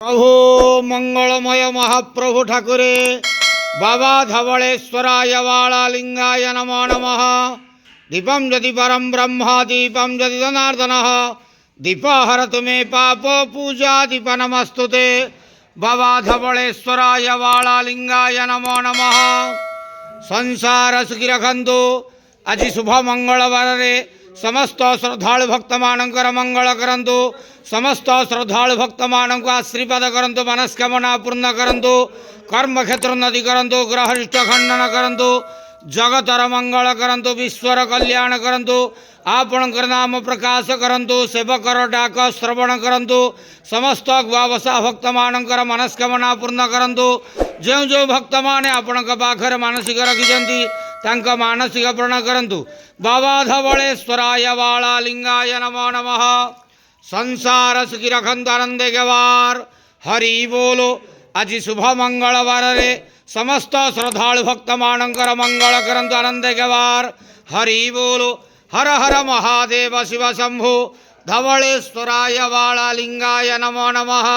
प्रभु मंगलमय महाप्रभु ठाकुरे बाबा धवलेश्वराय वालालिंगाय नमो नमः। दीपं यदि परम ब्रह्म दीपं यदि जनार्दन दीपहरतु मे पाप पूजा दीप नमस्तुते। बाबा धवलेश्वराय वालालिंगाय नमो नमः। संसार सुखी रखंतु। आज शुभ मंगलवार रे समस्त श्रद्धालु भक्त मानकर मंगल करंतु। समस्त श्रद्धालु भक्त मानक आशीर्वाद करंतु। मनस्कामना पूर्ण करंतु। कर्म क्षेत्र नदी करंतु। ग्रहरिष्ट खंडन करंतु। जगतर मंगल करंतु। विश्वर कल्याण करंतु। आपणकर नाम प्रकाश करंतु। सेवकर डाक श्रवण करंतु। समस्त गुआवसा भक्त मानकर मनस्कामना पूर्ण करंतु। जो जो भक्त माने आपणक पाखरे मानसिक रखिछंती तांक मानसिक पूर्ण करंतु। बाबा धवलेश्वराय वालालिंगाय नमो नमः। संसार सुखी रखंतु आनंदे गवार हरि बोलो। आज शुभ मंगलवार रे समस्त श्रद्धालु भक्त मानकर मंगल करंतु आनंदे गवार हरि बोलो। हर हर महादेव शिव शंभु धवलेश्वराय वालालिंगाय नमो नमः।